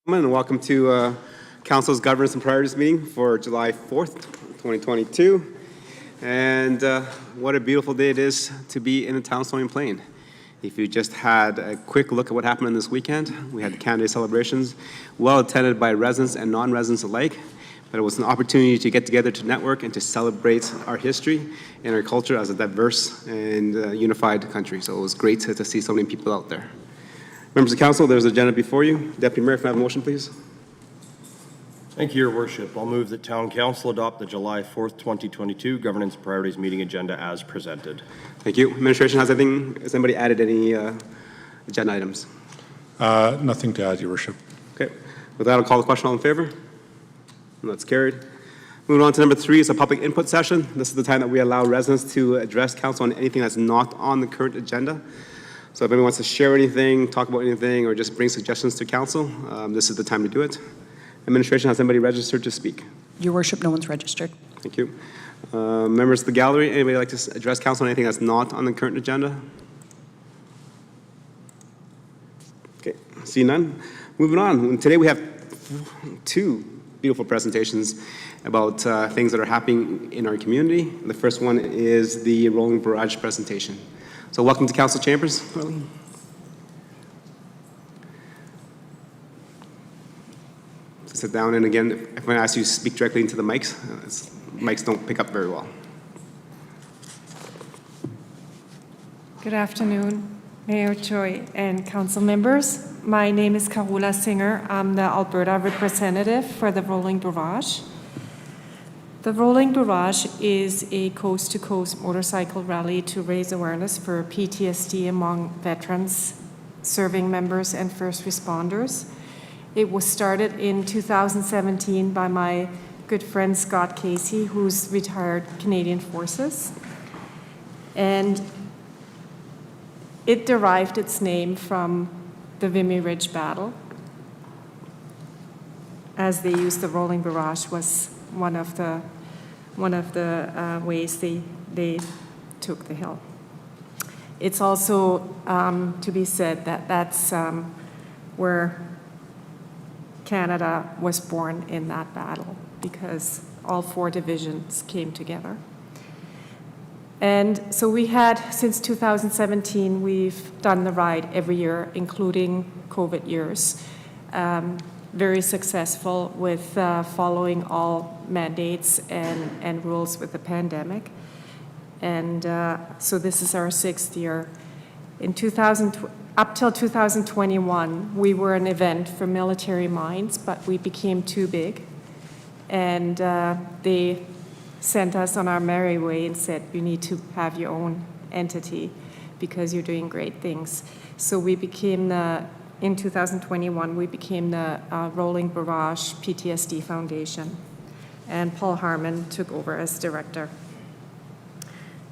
And welcome to Council's Governance and Priorities meeting for July 4th, 2022. And what a beautiful day it is to be in the town of Stony Plain. If you just had a quick look at what happened on this weekend, we had the Canada Day celebrations, well attended by residents and non-residents alike. But it was an opportunity to get together to network and to celebrate our history and our culture as a diverse and unified country. So it was great to see so many people out there. Members of Council, there's an agenda before you. Deputy Mayor, can I have a motion, please? Thank you, Your Worship. I'll move that Town Council adopt the July 4th, 2022 Governance Priorities Meeting Agenda as presented. Thank you. Administration, has anybody added any agenda items? Nothing to add, Your Worship. Okay. With that, I'll call the question. All in favor? And that's carried. Moving on to number 3 is a public input session. This is the time that we allow residents to address Council on anything that's not on the current agenda. So if anyone wants to share anything, talk about anything, or just bring suggestions to Council, this is the time to do it. Administration, has anybody registered to speak? Your Worship, no one's registered. Thank you. Members of the gallery, anybody like to address Council on anything that's not on the current agenda? Okay, see none. Moving on. Today we have 2 beautiful presentations about things that are happening in our community. The first one is the Rolling Barrage presentation. So welcome to Council Chambers. Sit down, and again, if I ask you to speak directly into the mics, mics don't pick up very well. Good afternoon, Mayor Choi and council members. My name is Carola Singer. I'm the Alberta representative for the Rolling Barrage. The Rolling Barrage is a coast-to-coast motorcycle rally to raise awareness for PTSD among veterans, serving members, and first responders. It was started in 2017 by my good friend Scott Casey, who's retired Canadian Forces. And it derived its name from the Vimy Ridge battle, as they used the Rolling Barrage was one of the ways they took the hill. It's also to be said that that's where Canada was born in that battle, because all 4 divisions came together. And so we had, since 2017, we've done the ride every year, including COVID years. Very successful with following all mandates and rules with the pandemic. And so this is our 6th year. In up till 2021, we were an event for military minds, but we became too big. And they sent us on our merry way and said, you need to have your own entity because you're doing great things. So we became in 2021, we became the Rolling Barrage PTSD Foundation, and Paul Harmon took over as director.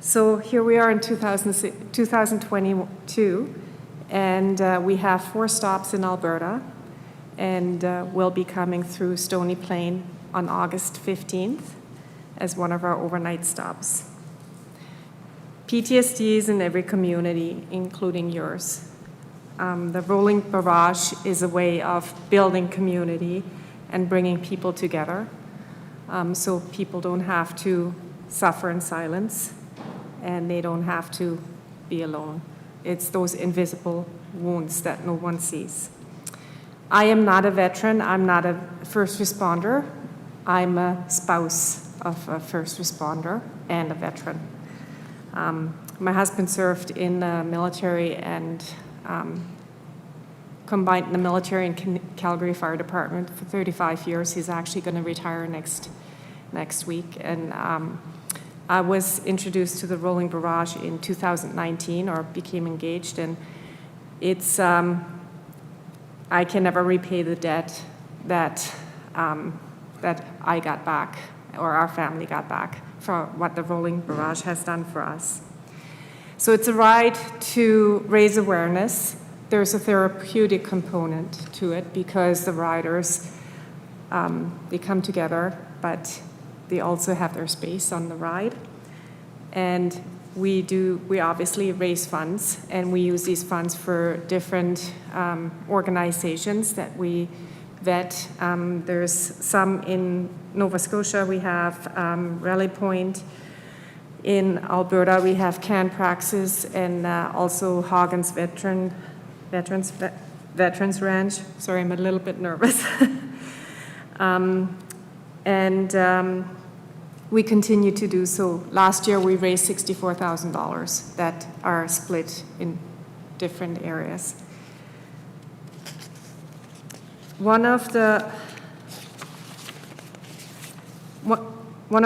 So here we are in 2022, and we have 4 stops in Alberta, and we'll be coming through Stony Plain on August 15th as one of our overnight stops. PTSD is in every community, including yours. The Rolling Barrage is a way of building community and bringing people together, so people don't have to suffer in silence and they don't have to be alone. It's those invisible wounds that no one sees. I am not a veteran. I'm not a first responder. I'm a spouse of a first responder and a veteran. My husband served in the military and combined in the military and Calgary Fire Department for 35 years. He's actually going to retire next week. And I was introduced to the Rolling Barrage in 2019, or became engaged, and it's I can never repay the debt that I got back, or our family got back, for what the Rolling Barrage has done for us. So it's a ride to raise awareness. There's a therapeutic component to it because the riders, they come together, but they also have their space on the ride. And we obviously raise funds, and we use these funds for different organizations that we vet. There's some in Nova Scotia. We have Raleigh Point. In Alberta, we have Can Praxis and also Hagen's Veterans Ranch. Sorry, I'm a little bit nervous. We continue to do so. Last year, we raised $64,000 that are split in different areas. One of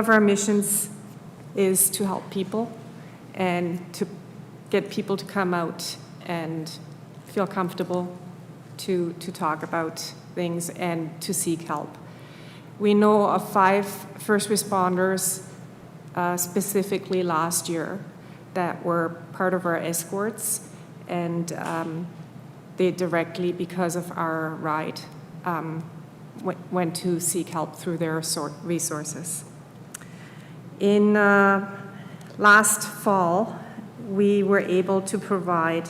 our missions is to help people and to get people to come out and feel comfortable to talk about things and to seek help. We know of 5 first responders specifically last year that were part of our escorts, and they directly, because of our ride, went to seek help through their resources. In last fall, we were able to provide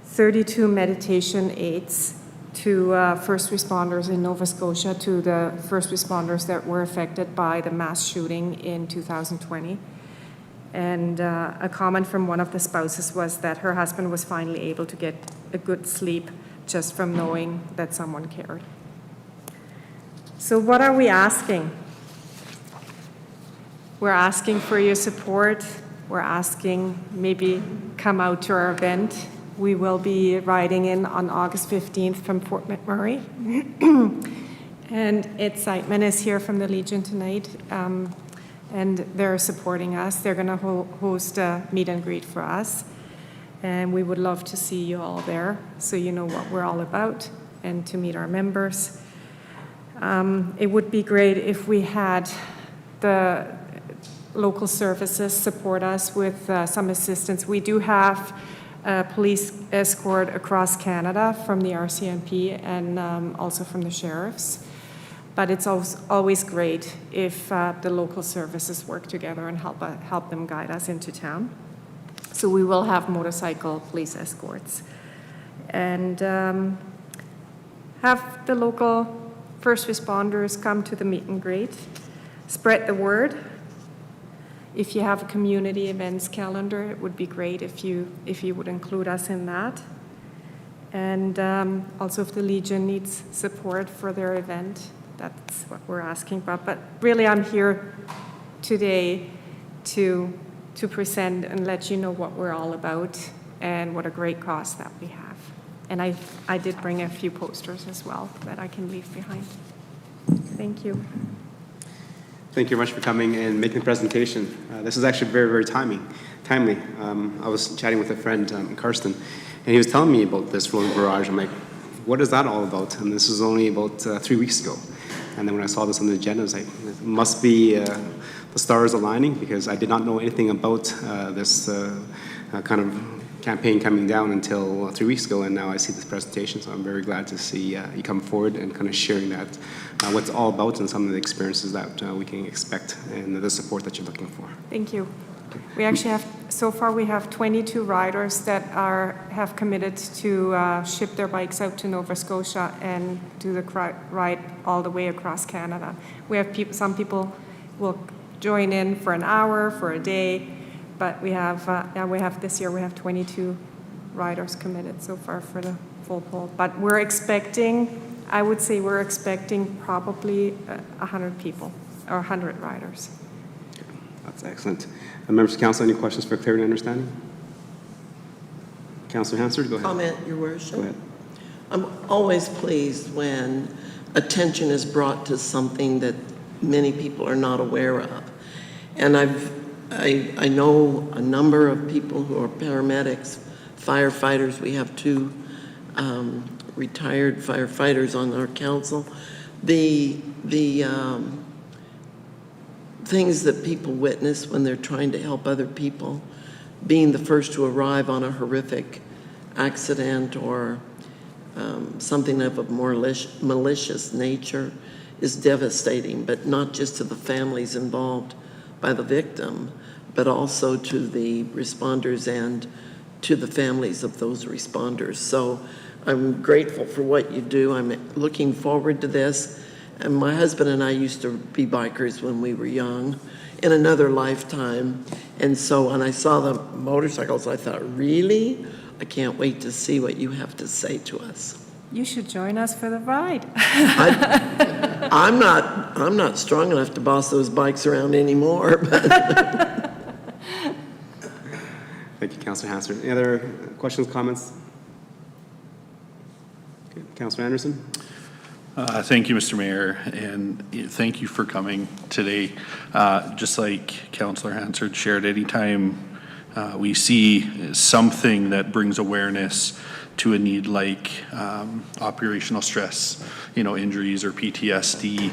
32 meditation aids to first responders in Nova Scotia, to the first responders that were affected by the mass shooting in 2020. And a comment from one of the spouses was that her husband was finally able to get a good sleep just from knowing that someone cared. So what are we asking? We're asking for your support. We're asking maybe come out to our event. We will be riding in on August 15th from Fort McMurray. And Ed Seidman is here from the Legion tonight, and they're supporting us. They're going to host a meet and greet for us. And we would love to see you all there so you know what we're all about and to meet our members. It would be great if we had the local services support us with some assistance. We do have a police escort across Canada from the RCMP and also from the sheriffs. But it's always great if the local services work together and help them guide us into town. So we will have motorcycle police escorts. And have the local first responders come to the meet and greet. Spread the word. If you have a community events calendar, it would be great if you would include us in that. And also if the Legion needs support for their event, that's what we're asking about. But really, I'm here today to present and let you know what we're all about and what a great cause that we have. And I did bring a few posters as well that I can leave behind. Thank you. Thank you very much for coming and making the presentation. This is actually very, very timely. I was chatting with a friend, Karsten, and he was telling me about this rolling barrage. I'm like, what is that all about? And this was only about 3 weeks ago. And then when I saw this on the agenda, I was like, it must be the stars aligning, because I did not know anything about this kind of campaign coming down until 3 weeks ago, and now I see this presentation, so I'm very glad to see you come forward and kind of sharing that, what it's all about and some of the experiences that we can expect and the support that you're looking for. Thank you. We actually have, so far we have 22 riders that have committed to ship their bikes out to Nova Scotia and do the ride all the way across Canada. We have some people will join in for an hour, for a day, but we have this year we have 22 riders committed so far for the full pull. But we're expecting, I would say we're expecting probably 100 people or 100 riders. That's excellent. Members of council, any questions for clarity and understanding? Councilor Hansard, go ahead. Comment, Your Worship. Go ahead. I'm always pleased when attention is brought to something that many people are not aware of. And I know a number of people who are paramedics, firefighters. We have 2 retired firefighters on our council. The things that people witness when they're trying to help other people, being the first to arrive on a horrific accident or something of a more malicious nature is devastating, but not just to the families involved by the victim, but also to the responders and to the families of those responders. So I'm grateful for what you do. I'm looking forward to this. And my husband and I used to be bikers when we were young, in another lifetime. And so when I saw the motorcycles, I thought, really? I can't wait to see what you have to say to us. You should join us for the ride. I'm not strong enough to boss those bikes around anymore, but Thank you, Councilor Hanson. Any other questions, comments? Okay, Councilor Anderson? Thank you, Mr. Mayor, and thank you for coming today. Just like Councillor Hansard shared, anytime we see something that brings awareness to a need like operational stress, injuries or PTSD,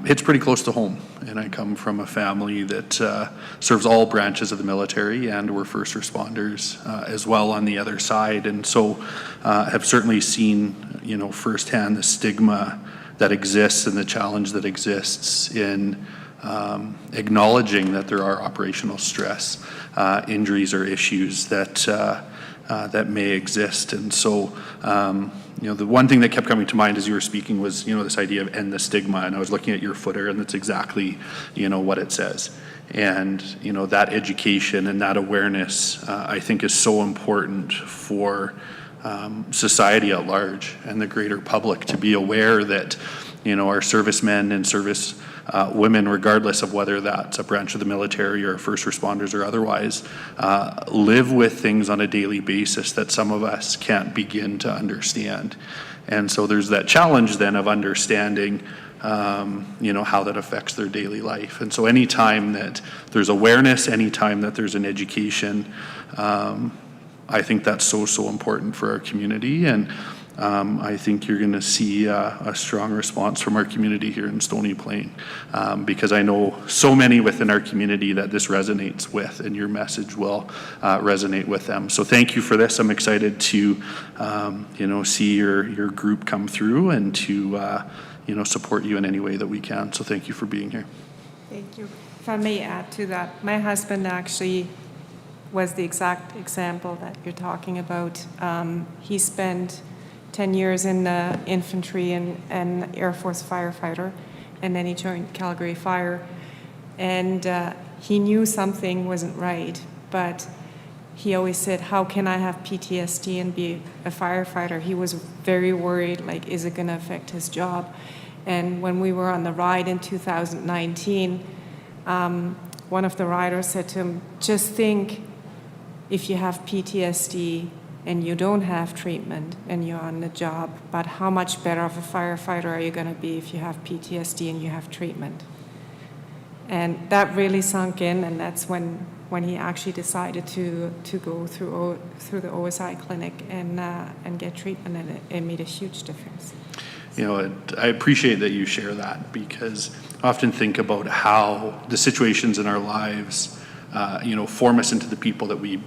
it's pretty close to home. And I come from a family that serves all branches of the military, and we're first responders as well on the other side. And so have certainly seen, firsthand the stigma that exists and the challenge that exists in acknowledging that there are operational stress, injuries or issues that may exist. And so, the one thing that kept coming to mind as you were speaking was, this idea of end the stigma. And I was looking at your footer, and that's exactly, what it says. And, that education and that awareness, I think, is so important for society at large and the greater public to be aware that, our servicemen and service women, regardless of whether that's a branch of the military or first responders or otherwise, live with things on a daily basis that some of us can't begin to understand. And so there's that challenge then of understanding, how that affects their daily life. And so anytime that there's awareness, anytime that there's an education, I think that's so important for our community. And I think you're going to see a strong response from our community here in Stony Plain, because I know so many within our community that this resonates with, and your message will resonate with them. So thank you for this. I'm excited to, see your group come through and to, support you in any way that we can. So thank you for being here. Thank you. If I may add to that, my husband actually was the exact example that you're talking about. He spent 10 years in the infantry and Air Force firefighter, and then he joined Calgary Fire. And he knew something wasn't right, but he always said, how can I have PTSD and be a firefighter? He was very worried, like, is it gonna affect his job? And when we were on the ride in 2019, one of the riders said to him, just think, if you have PTSD and you don't have treatment and you're on the job, but how much better of a firefighter are you going to be if you have PTSD and you have treatment? And that really sunk in, and that's when he actually decided to go through the OSI clinic and get treatment, and it made a huge difference. I appreciate that you share that, because I often think about how the situations in our lives, form us into the people that we,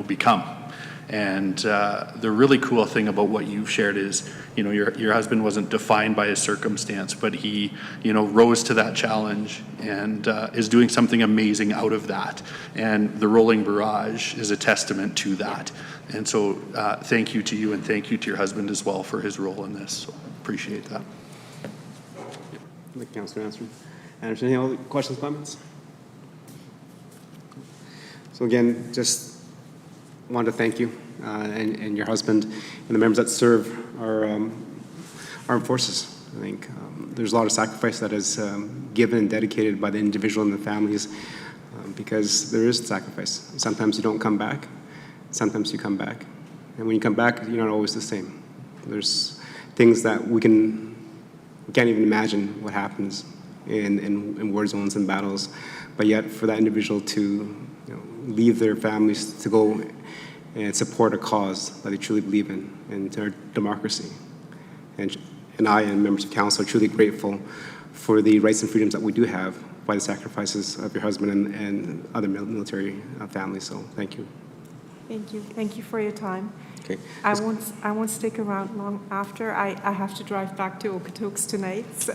become. And the really cool thing about what you've shared is, your husband wasn't defined by his circumstance, but he, rose to that challenge and is doing something amazing out of that. And the Rolling Barrage is a testament to that. And so thank you to you, and thank you to your husband as well for his role in this. So appreciate that. Thank you, Councilor Anderson. Any other questions, comments? So again, just wanted to thank you and your husband and the members that serve our armed forces. I think there's a lot of sacrifice that is given and dedicated by the individual and the families, because there is sacrifice. Sometimes you don't come back, sometimes you come back. And when you come back, you're not always the same. There's things that we can't even imagine what happens in war zones and battles, but yet for that individual to leave their families to go and support a cause that they truly believe in, and our democracy. And I and members of council are truly grateful for the rights and freedoms that we do have by the sacrifices of your husband and other military families. So thank you. Thank you for your time. Okay. I won't stick around long after. I have to drive back to Okotoks tonight, so.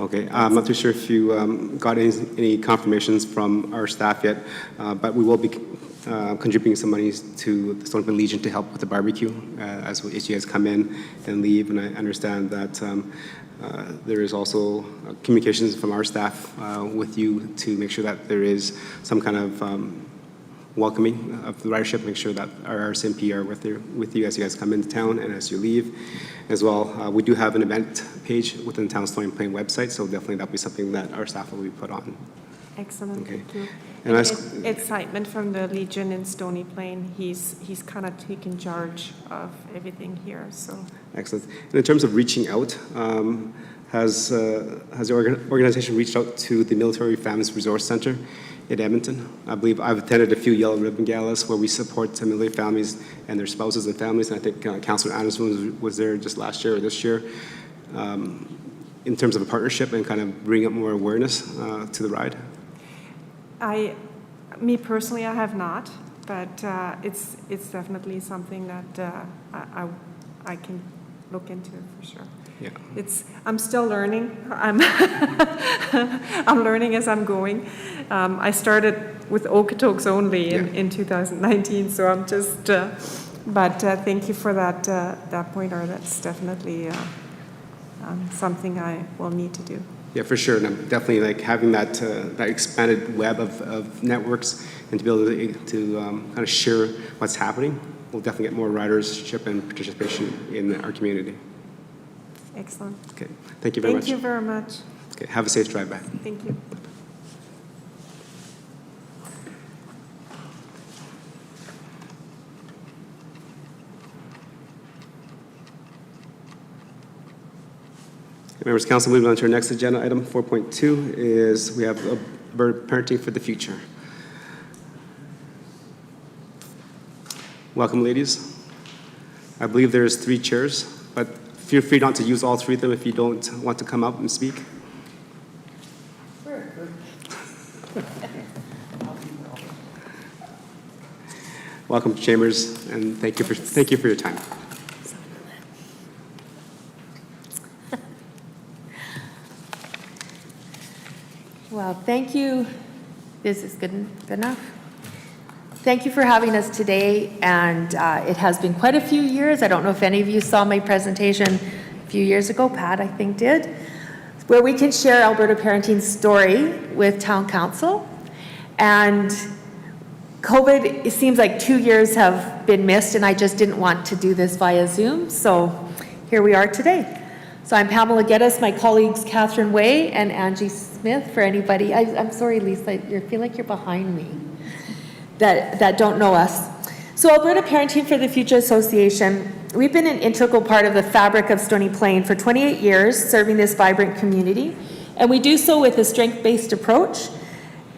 Okay, I'm not too sure if you got any confirmations from our staff yet, but we will be contributing some monies to the Stony Plain Legion to help with the barbecue as you guys come in and leave. And I understand that there is also communications from our staff with you to make sure that there is some kind of welcoming of the ridership, make sure that our RCMP are with you as you guys come into town and as you leave as well. We do have an event page within the town Stony Plain website, so definitely that'll be something that our staff will be put on. Excellent, Okay. thank you. And Excitement from the Legion in Stony Plain. He's kind of taken charge of everything here, so. Excellent. And in terms of reaching out, has the organization reached out to the Military Families Resource Center in Edmonton? I believe I've attended a few Yellow Ribbon Galas where we support military families and their spouses and families, and I think Councillor Anderson was there just last year or this year, in terms of a partnership and kind of bring up more awareness to the ride. Me personally, I have not, but it's definitely something that I can look into for sure. Yeah. I'm still learning. I'm learning as I'm going. I started with Okotoks only in 2019, so I'm just. But thank you for that pointer. That's definitely something I will need to do. Yeah, for sure. And I'm definitely like having that expanded web of networks and to be able to kind of share what's happening. We'll definitely get more ridership and participation in our community. Excellent. Okay. Thank you very much. Thank you very much. Okay. Have a safe drive back. Thank you. Members of Council, moving on to our next agenda item, 4.2, is we have bird parenting for the future. Welcome, ladies. I believe there's 3 chairs, but feel free not to use all 3 of them if you don't want to come up and speak. Welcome, Chambers, and thank you for your time. Well, thank you. This is good enough. Thank you for having us today, and it has been quite a few years. I don't know if any of you saw my presentation a few years ago, Pat, I think did, where we can share Alberta parenting's story with Town Council. And COVID, it seems like 2 years have been missed, and I just didn't want to do this via Zoom, so here we are today. So I'm Pamela Geddes, my colleagues Catherine Way and Angie Smith, for anybody. I'm sorry, Lisa, I feel like you're behind me, that don't know us. So Alberta Parenting for the Future Association, we've been an integral part of the fabric of Stony Plain for 28 years, serving this vibrant community, and we do so with a strength-based approach.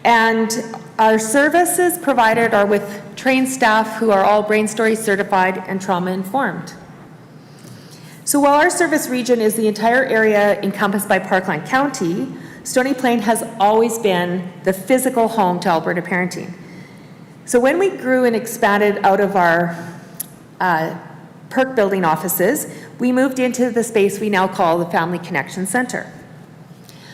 And our services provided are with trained staff who are all Brain Story certified and trauma-informed. So while our service region is the entire area encompassed by Parkland County, Stony Plain has always been the physical home to Alberta Parenting. So when we grew and expanded out of our Perk building offices, we moved into the space we now call the Family Connection Center.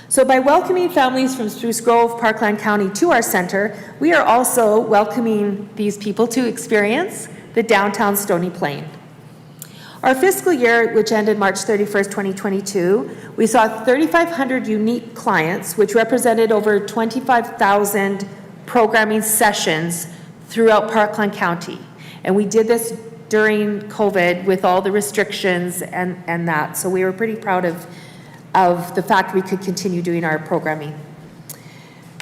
So by welcoming families from Spruce Grove, Parkland County to our center, we are also welcoming these people to experience the downtown Stony Plain. Our fiscal year, which ended March 31st, 2022, we saw 3,500 unique clients, which represented over 25,000 programming sessions throughout Parkland County. And we did this during COVID with all the restrictions and that. So we were pretty proud of the fact we could continue doing our programming.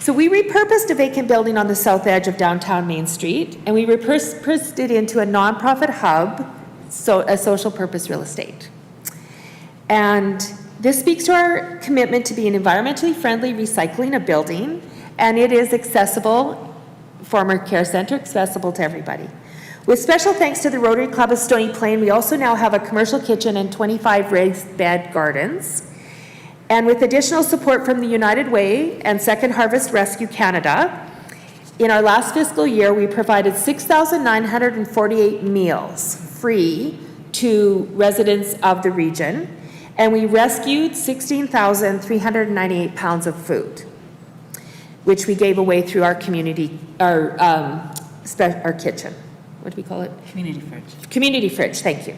So we repurposed a vacant building on the south edge of downtown Main Street, and we repurposed it into a nonprofit hub, so a social purpose real estate. And this speaks to our commitment to be an environmentally friendly recycling a building, and it is accessible, former care center, accessible to everybody. With special thanks to the Rotary Club of Stony Plain, we also now have a commercial kitchen and 25 raised bed gardens. And with additional support from the United Way and Second Harvest Rescue Canada, in our last fiscal year, we provided 6,948 meals free to residents of the region, and we rescued 16,398 pounds of food, which we gave away through our community, our kitchen. What do we call it? Community fridge. Community fridge, thank you.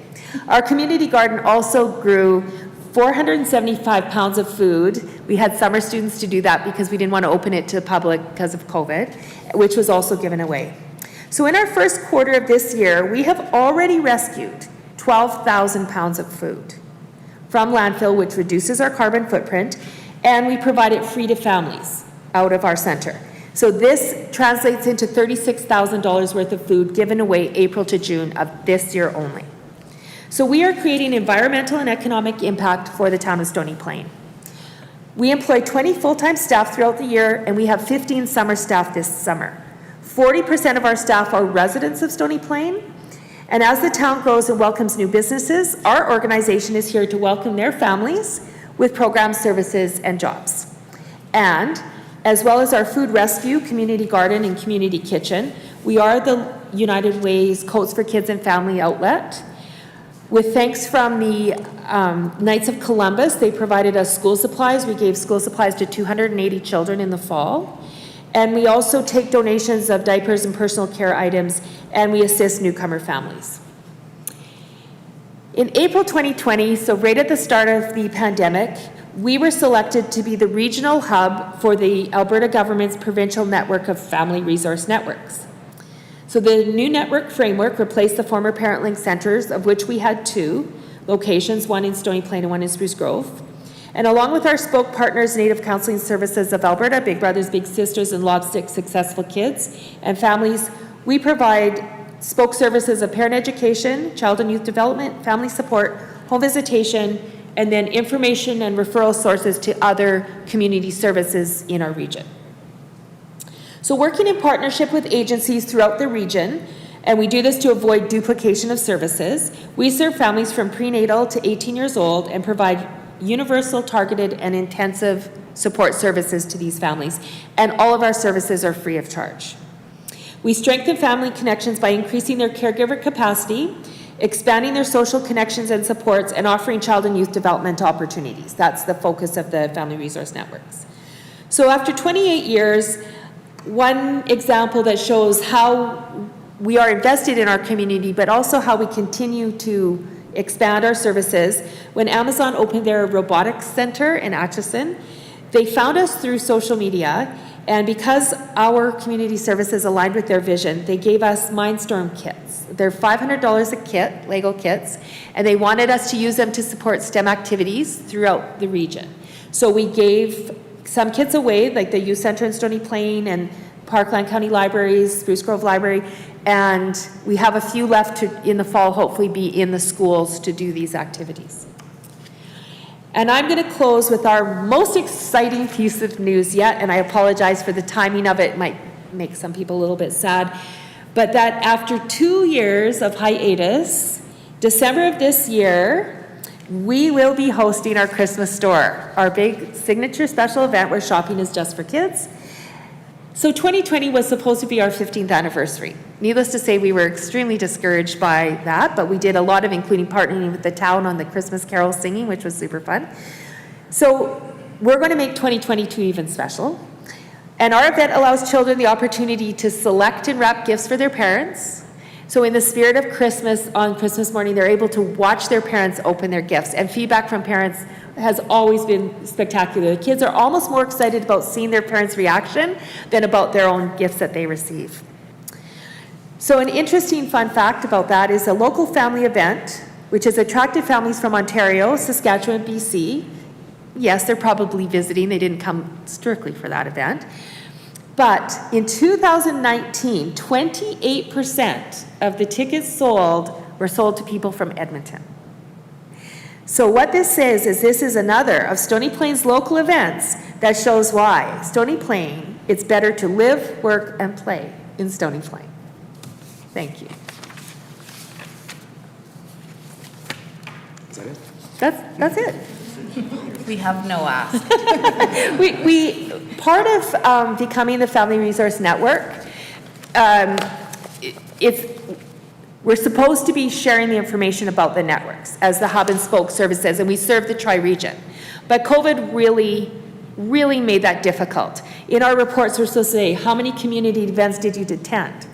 Our community garden also grew 475 pounds of food. We had summer students to do that because we didn't want to open it to the public because of COVID, which was also given away. So in our first quarter of this year, we have already rescued 12,000 pounds of food from landfill, which reduces our carbon footprint, and we provide it free to families out of our center. So this translates into $36,000 worth of food given away April to June of this year only. So we are creating environmental and economic impact for the town of Stony Plain. We employ 20 full-time staff throughout the year, and we have 15 summer staff this summer. 40% of our staff are residents of Stony Plain, and as the town grows and welcomes new businesses, our organization is here to welcome their families with programs, services, and jobs. And as well as our food rescue, community garden, and community kitchen, we are the United Way's Coats for Kids and Family outlet. With thanks from the Knights of Columbus, they provided us school supplies. We gave school supplies to 280 children in the fall. And we also take donations of diapers and personal care items, and we assist newcomer families. In April 2020, so right at the start of the pandemic, we were selected to be the regional hub for the Alberta government's provincial network of family resource networks. So the new network framework replaced the former Parent Link centers, of which we had 2 locations, one in Stony Plain and one in Spruce Grove. And along with our spoke partners, Native Counseling Services of Alberta, Big Brothers Big Sisters, and Lobstick Successful Kids and Families, we provide spoke services of parent education, child and youth development, family support, home visitation, and then information and referral sources to other community services in our region. So working in partnership with agencies throughout the region, and we do this to avoid duplication of services, we serve families from prenatal to 18 years old and provide universal, targeted, and intensive support services to these families. And all of our services are free of charge. We strengthen family connections by increasing their caregiver capacity, expanding their social connections and supports, and offering child and youth development opportunities. That's the focus of the Family Resource Networks. So after 28 years, one example that shows how we are invested in our community, but also how we continue to expand our services. When Amazon opened their robotics center in Atchison, they found us through social media, and because our community services aligned with their vision, they gave us Mindstorm kits. They're $500 a kit, Lego kits, and they wanted us to use them to support STEM activities throughout the region. So we gave some kits away, like the Youth Center in Stony Plain and Parkland County Libraries, Spruce Grove Library, and we have a few left to, in the fall, hopefully be in the schools to do these activities. And I'm going to close with our most exciting piece of news yet, and I apologize for the timing of it. It might make some people a little bit sad, but that after 2 years of hiatus, December of this year, we will be hosting our Christmas store, our big signature special event where shopping is just for kids. So 2020 was supposed to be our 15th anniversary. Needless to say, we were extremely discouraged by that, but we did a lot of including partnering with the town on the Christmas carol singing, which was super fun. So we're going to make 2022 even special. And our event allows children the opportunity to select and wrap gifts for their parents. So in the spirit of Christmas, on Christmas morning, they're able to watch their parents open their gifts. And feedback from parents has always been spectacular. The kids are almost more excited about seeing their parents' reaction than about their own gifts that they receive. So an interesting fun fact about that is a local family event, which has attracted families from Ontario, Saskatchewan, BC. Yes, they're probably visiting. They didn't come strictly for that event. But in 2019, 28% of the tickets sold were sold to people from Edmonton. So what this says is this is another of Stony Plain's local events that shows why Stony Plain, it's better to live, work, and play in Stony Plain. Thank you. Is that it? That's it. We have no ask. We part of becoming the Family Resource Network we're supposed to be sharing the information about the networks as the hub and spoke services, and we serve the tri-region. But COVID really made that difficult. In our reports, we're supposed to say, how many community events did you attend?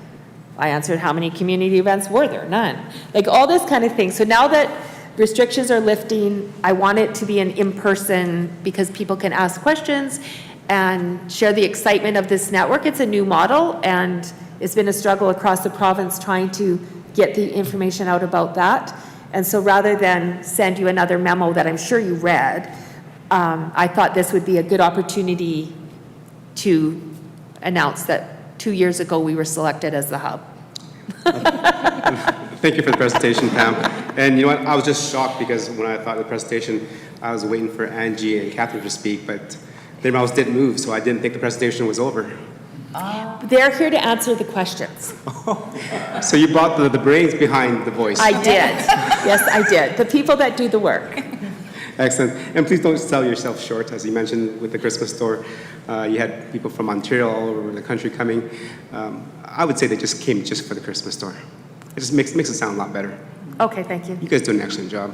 I answered, how many community events were there? None. Like all this kind of thing. So now that restrictions are lifting, I want it to be an in-person because people can ask questions and share the excitement of this network. It's a new model, and it's been a struggle across the province trying to get the information out about that. And so rather than send you another memo that I'm sure you read, I thought this would be a good opportunity to announce that 2 years ago we were selected as the hub. Thank you for the presentation, Pam. And you know what, I was just shocked because when I thought of the presentation, I was waiting for Angie and Catherine to speak, but their mouths didn't move, so I didn't think the presentation was over. They're here to answer the questions. So you brought the brains behind the voice. I did. Yes, I did. The people that do the work. Excellent. And please don't sell yourself short. As you mentioned with the Christmas store, you had people from Ontario all over the country coming. I would say they just came just for the Christmas store. It just makes it sound a lot better. Okay, thank you. You guys do an excellent job.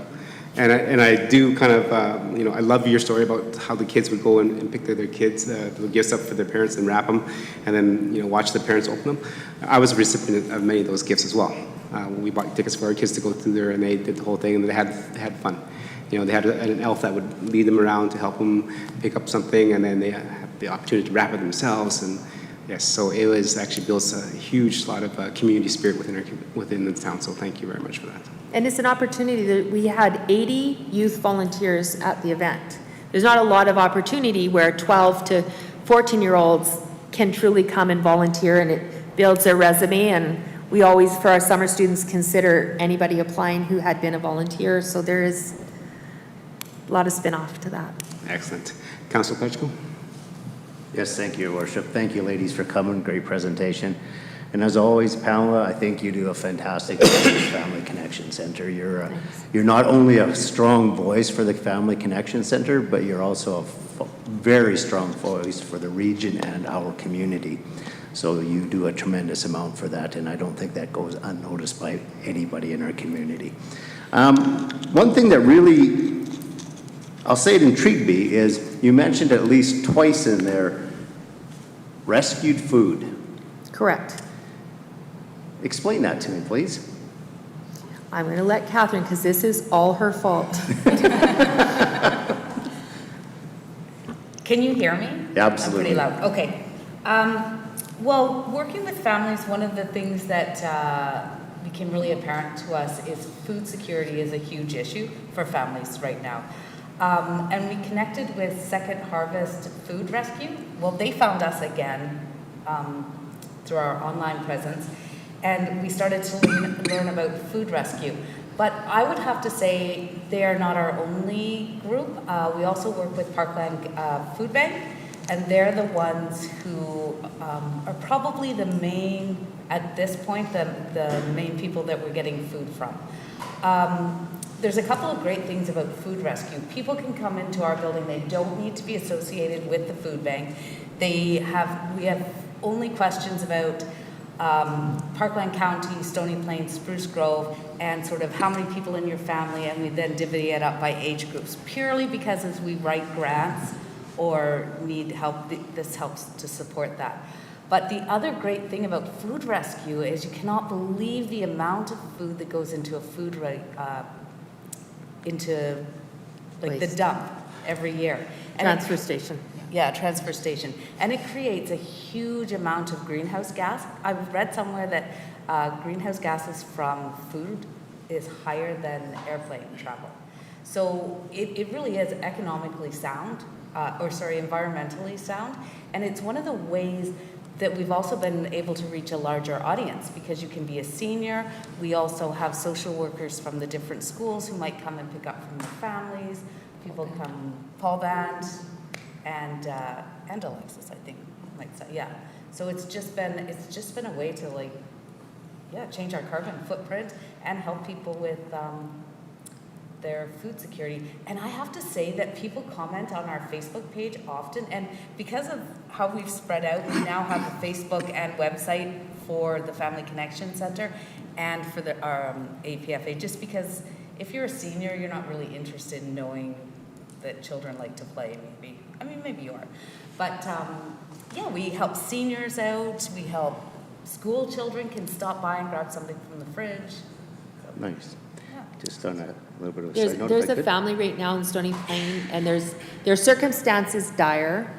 And I do kind of, I love your story about how the kids would go and pick their kids, the gifts up for their parents and wrap them, and then, watch the parents open them. I was a recipient of many of those gifts as well. We bought tickets for our kids to go through there, and they did the whole thing, and they had fun. They had an elf that would lead them around to help them pick up something, and then they had the opportunity to wrap it themselves. And yes, so it was actually builds a huge lot of community spirit within the town. So thank you very much for that. And it's an opportunity that we had 80 youth volunteers at the event. There's not a lot of opportunity where 12 to 14-year-olds can truly come and volunteer, and it builds their resume. And we always, for our summer students, consider anybody applying who had been a volunteer. So there is a lot of spin-off to that. Excellent. Councilor Pletchko? Yes, thank you, Your Worship. Thank you, ladies, for coming. Great presentation. And as always, Pamela, I think you do a fantastic job with the Family Connection Center. You're not only a strong voice for the Family Connection Center, but you're also a very strong voice for the region and our community. So you do a tremendous amount for that, and I don't think that goes unnoticed by anybody in our community. One thing that really, I'll say it intrigued me, is you mentioned at least twice in there rescued food. Correct. Explain that to me, please. I'm going to let Catherine, because this is all her fault. Can you hear me? Absolutely. I'm pretty loud. Okay. Well, working with families, one of the things that became really apparent to us is food security is a huge issue for families right now. And we connected with Second Harvest Food Rescue. Well, they found us again through our online presence, and we started to learn about food rescue. But I would have to say they are not our only group. We also work with Parkland Food Bank, and they're the ones who are probably the main, at this point, the main people that we're getting food from. There's a couple of great things about food rescue. People can come into our building. They don't need to be associated with the food bank. We have only questions about Parkland County, Stony Plain, Spruce Grove, and sort of how many people in your family, and we then divvy it up by age groups, purely because as we write grants or need help, this helps to support that. But the other great thing about food rescue is you cannot believe the amount of food that goes into a food into like the dump every year. And Transfer station. Yeah, transfer station. And it creates a huge amount of greenhouse gas. I've read somewhere that greenhouse gases from food is higher than airplane travel. So it really is economically sound, environmentally sound. And it's one of the ways that we've also been able to reach a larger audience, because you can be a senior. We also have social workers from the different schools who might come and pick up from their families. People come, Paul Band, and Alexis, I think, might say, yeah. So it's just been a way to change our carbon footprint and help people with their food security. And I have to say that people comment on our Facebook page often, and because of how we've spread out, we now have a Facebook and website for the Family Connection Center and for the APFA, just because if you're a senior, you're not really interested in knowing that children like to play, maybe. I mean, maybe you are. But yeah, we help seniors out. We help school children can stop by and grab something from the fridge. Nice. Yeah. Just on a little bit of a There's, side note. there's if I a could. family right now in Stony Plain, and their circumstances dire,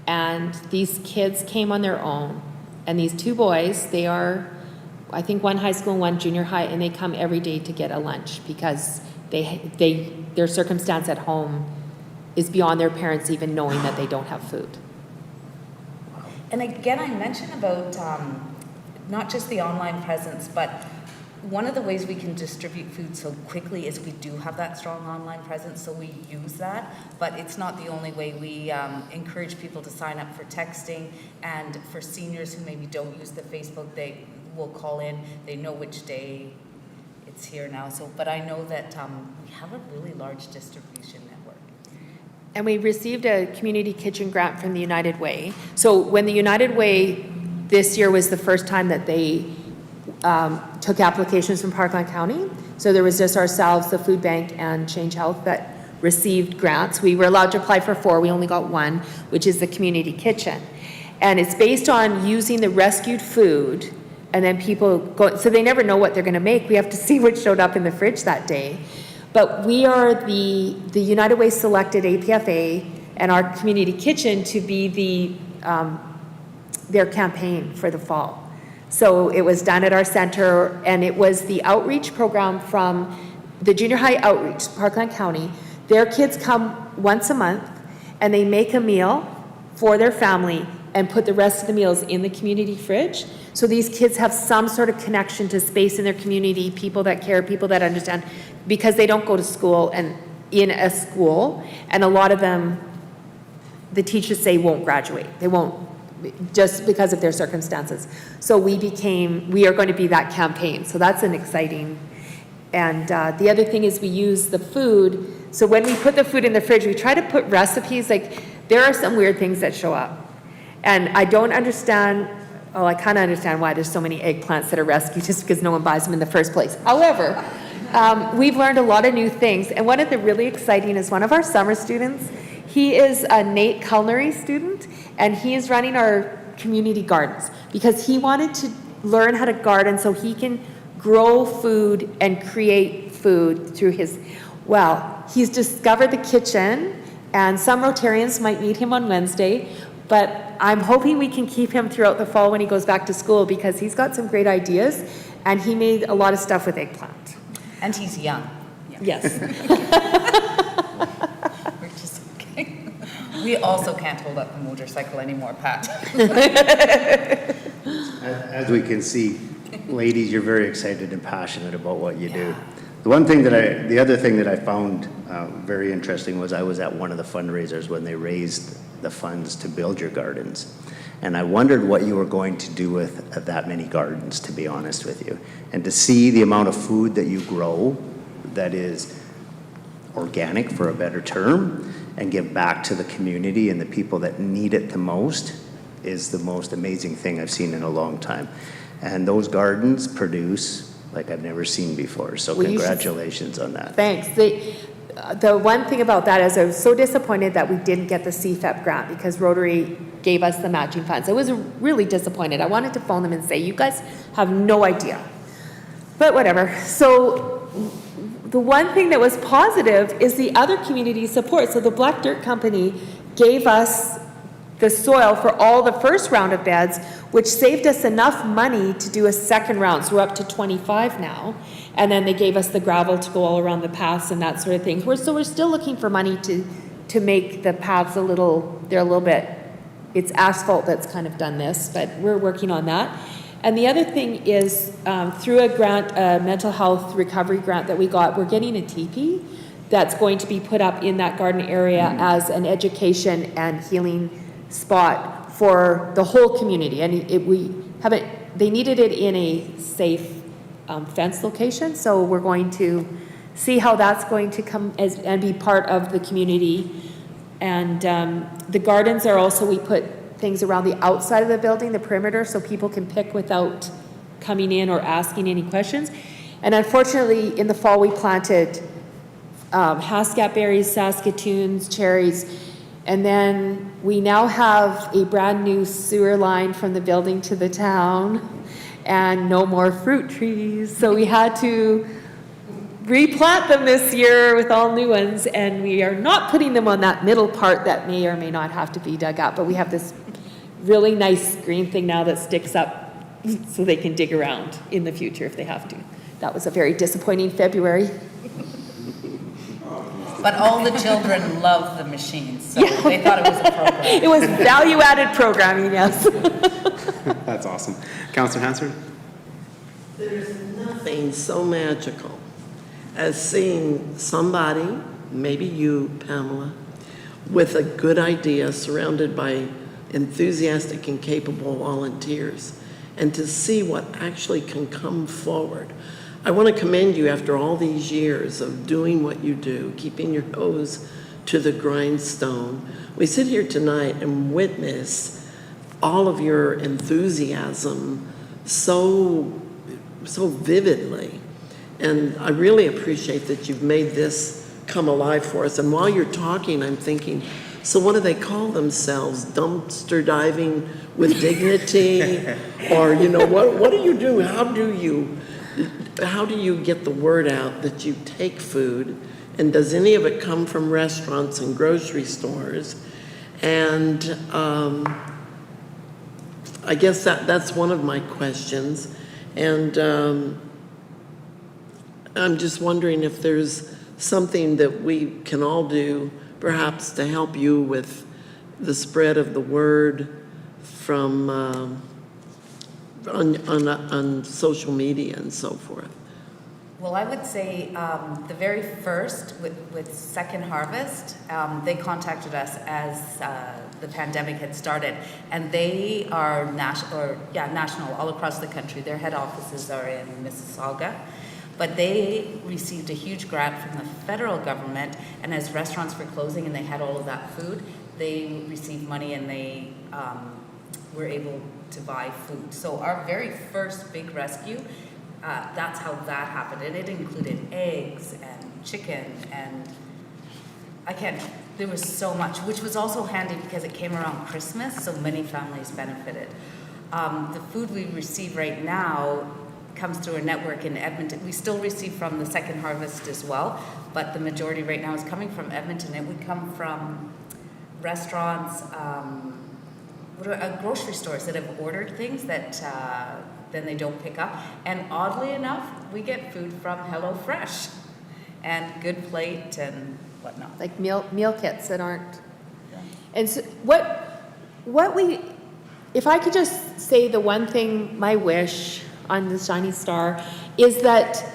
and these kids came on their own. And these two boys, they are, I think one high school and one junior high, and they come every day to get a lunch because their circumstance at home is beyond their parents even knowing that they don't have food. And again, I mentioned about not just the online presence, but one of the ways we can distribute food so quickly is we do have that strong online presence, so we use that. But it's not the only way. We encourage people to sign up for texting, and for seniors who maybe don't use the Facebook, they will call in. They know which day it's here now. So, but I know that we have a really large distribution network. And we received a community kitchen grant from the United Way. So when the United Way, this year was the first time that they took applications from Parkland County. So there was just ourselves, the food bank, and Change Health that received grants. We were allowed to apply for 4. We only got 1, which is the community kitchen. And it's based on using the rescued food, and then people go, so they never know what they're going to make. We have to see what showed up in the fridge that day. But we are the United Way selected APFA and our community kitchen to be their campaign for the fall. So it was done at our center, and it was the outreach program from the junior high outreach, Parkland County. Their kids come once a month, and they make a meal for their family and put the rest of the meals in the community fridge. So these kids have some sort of connection to space in their community, people that care, people that understand, because they don't go to school and in a school, and a lot of them, the teachers say won't graduate. They won't, just because of their circumstances. So we are going to be that campaign. So that's an exciting, and the other thing is we use the food. So when we put the food in the fridge, we try to put recipes, like there are some weird things that show up. And I don't understand, I kind of understand why there's so many eggplants that are rescued just because no one buys them in the first place. However, we've learned a lot of new things. And one of the really exciting is one of our summer students. He is a NAIT culinary student, and he is running our community gardens because he wanted to learn how to garden so he can grow food and create food through his, he's discovered the kitchen, and some Rotarians might meet him on Wednesday, but I'm hoping we can keep him throughout the fall when he goes back to school because he's got some great ideas, and he made a lot of stuff with eggplant. And he's young. Yes. We're just kidding. We also can't hold up the motorcycle anymore, Pat. As we can see, ladies, you're very excited and passionate about what you do. The other thing that I found very interesting was I was at one of the fundraisers when they raised the funds to build your gardens. And I wondered what you were going to do with that many gardens, to be honest with you. And to see the amount of food that you grow that is organic, for a better term, and give back to the community and the people that need it the most is the most amazing thing I've seen in a long time. And those gardens produce like I've never seen before. So congratulations on that. Thanks. The one thing about that is I was so disappointed that we didn't get the CFEP grant because Rotary gave us the matching funds. I was really disappointed. I wanted to phone them and say, you guys have no idea. But whatever. So the one thing that was positive is the other community support. So the Black Dirt Company gave us the soil for all the first round of beds, which saved us enough money to do a second round. So we're up to 25 now. And then they gave us the gravel to go all around the paths and that sort of thing. So we're still looking for money to make the paths a little bit, it's asphalt that's kind of done this, but we're working on that. And the other thing is through a grant, a mental health recovery grant that we got, we're getting a teepee that's going to be put up in that garden area as an education and healing spot for the whole community. And they needed it in a safe fence location, so we're going to see how that's going to come and be part of the community. And the gardens are also, we put things around the outside of the building, the perimeter, so people can pick without coming in or asking any questions. And unfortunately, in the fall, we planted Hascat berries, Saskatoons, cherries, and then we now have a brand-new sewer line from the building to the town, and no more fruit trees, so we had to replant them this year with all new ones, and we are not putting them on that middle part that may or may not have to be dug up, but we have this really nice green thing now that sticks up so they can dig around in the future if they have to. That was a very disappointing February. But all the children love the machines, so they thought it was a program. It was value-added programming, yes. That's awesome. Counselor Hansard? There's nothing so magical as seeing somebody, maybe you, Pamela, with a good idea surrounded by enthusiastic and capable volunteers, and to see what actually can come forward. I want to commend you after all these years of doing what you do, keeping your nose to the grindstone. We sit here tonight and witness all of your enthusiasm so vividly. And I really appreciate that you've made this come alive for us. And while you're talking, I'm thinking, so what do they call themselves? Dumpster diving with dignity? Or, you know, what do you do? How do you get the word out that you take food? And does any of it come from restaurants and grocery stores? And I guess that's one of my questions. And I'm just wondering if there's something that we can all do, perhaps to help you with the spread of the word from on social media and so forth. Well, I would say the very first with Second Harvest, they contacted us as the pandemic had started, and they are national all across the country. Their head offices are in Mississauga, but they received a huge grant from the federal government, and as restaurants were closing and they had all of that food, they received money and they were able to buy food. So our very first big rescue, that's how that happened. And it included eggs and chicken and there was so much, which was also handy because it came around Christmas, so many families benefited. The food we receive right now comes through a network in Edmonton. We still receive from the Second Harvest as well, but the majority right now is coming from Edmonton. It would come from restaurants, grocery stores that have ordered things that then they don't pick up. And oddly enough, we get food from HelloFresh and Good Plate and whatnot. Like meal kits that aren't. And so if I could just say the one thing, my wish on the Shiny Star, is that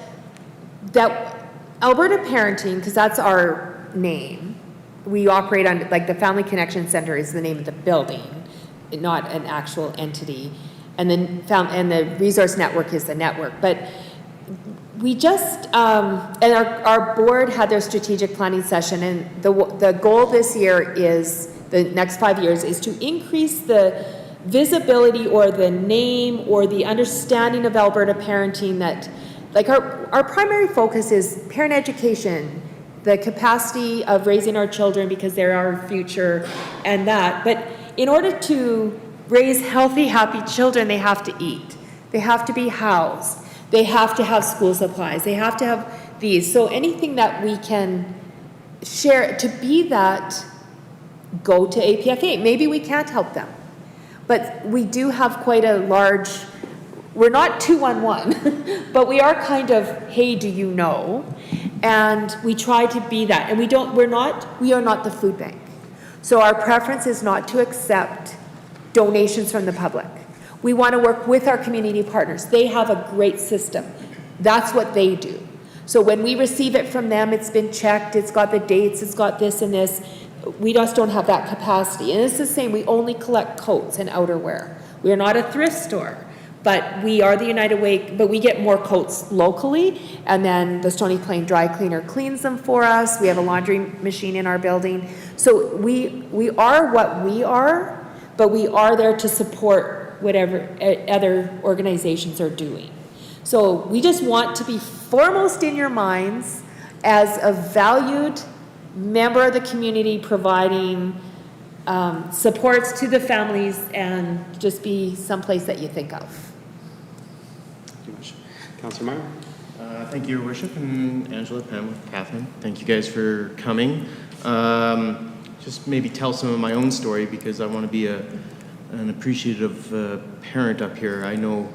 Alberta Parenting, because that's our name, we operate on, like the Family Connection Center is the name of the building, not an actual entity. And then the Resource Network is the network. But we just, and our board had their strategic planning session, and the goal this year is, the next 5 years, is to increase the visibility or the name or the understanding of Alberta Parenting. That, like, our primary focus is parent education, the capacity of raising our children because they're our future and that. But in order to raise healthy, happy children, they have to eat. They have to be housed. They have to have school supplies. They have to have these. So anything that we can share to be that, go to APFA. Maybe we can't help them. But we do have quite a large, we're not 211, but we are kind of, hey, do you know? And we try to be that. And we are not the food bank. So our preference is not to accept donations from the public. We want to work with our community partners. They have a great system. That's what they do. So when we receive it from them, it's been checked, it's got the dates, it's got this and this. We just don't have that capacity. And it's the same, we only collect coats and outerwear. We are not a thrift store, but we are the United Way, but we get more coats locally, and then the Stony Plain dry cleaner cleans them for us. We have a laundry machine in our building. So we are what we are, but we are there to support whatever other organizations are doing. So we just want to be foremost in your minds as a valued member of the community, providing supports to the families, and just be someplace that you think of. Thank you much. Councilor Meyer? Thank you, Your Worship, and Angela, Pamela, Catherine. Thank you guys for coming. Just maybe tell some of my own story, because I want to be an appreciative parent up here. I know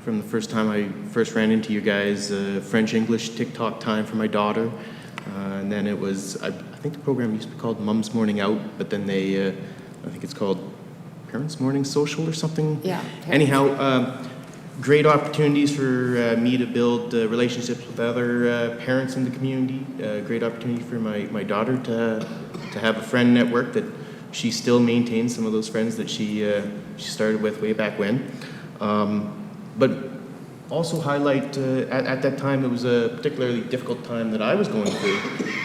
from the first time I first ran into you guys, French-English TikTok time for my daughter. And then it was, I think the program used to be called Mom's Morning Out, but then they, I think it's called Parents Morning Social or something. Yeah. Anyhow, great opportunities for me to build relationships with other parents in the community. Great opportunity for my daughter to have a friend network that she still maintains, some of those friends that she started with way back when. But also highlight, at that time, it was a particularly difficult time that I was going through,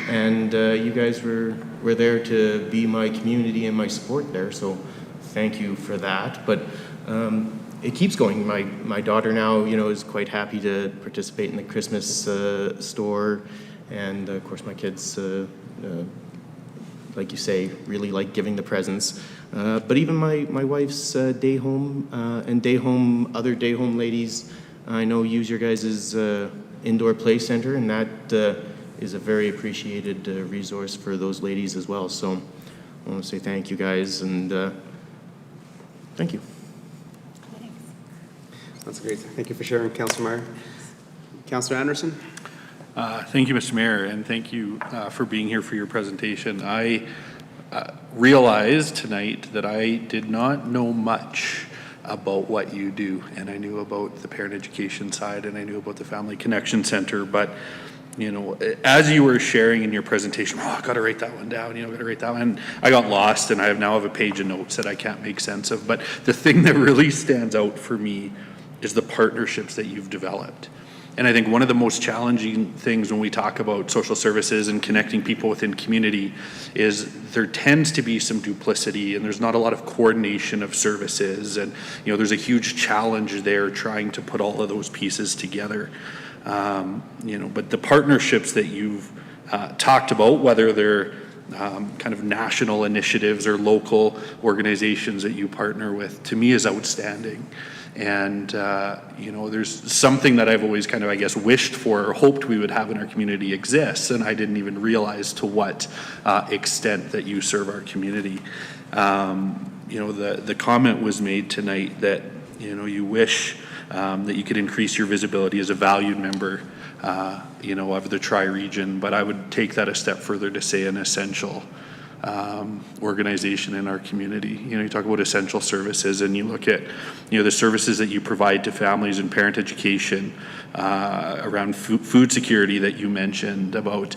and you guys were there to be my community and my support there, so thank you for that. But it keeps going. My daughter now, is quite happy to participate in the Christmas store, and of course my kids, like you say, really like giving the presents. But even my wife's day home and other day home ladies, I know use your guys' indoor play center, and that is a very appreciated resource for those ladies as well. So I want to say thank you guys, and thank you. That's great. Thank you for sharing, Councilor Meyer. Councilor Anderson? Thank you, Mr. Mayor, and thank you for being here for your presentation. I realized tonight that I did not know much about what you do, and I knew about the parent education side, and I knew about the Family Connection Center, but as you were sharing in your presentation, I got to write that one down, got to write that one. And I got lost, and I now have a page of notes that I can't make sense of. But the thing that really stands out for me is the partnerships that you've developed. And I think one of the most challenging things when we talk about social services and connecting people within community is there tends to be some duplicity, and there's not a lot of coordination of services. And, there's a huge challenge there trying to put all of those pieces together. But the partnerships that you've talked about, whether they're kind of national initiatives or local organizations that you partner with, to me is outstanding. And, there's something that I've always kind of, wished for or hoped we would have in our community exists, and I didn't even realize to what extent that you serve our community. The comment was made tonight that, you wish that you could increase your visibility as a valued member, of the Tri-Region, but I would take that a step further to say an essential organization in our community. You talk about essential services, and you look at, the services that you provide to families and parent education, around food security that you mentioned about,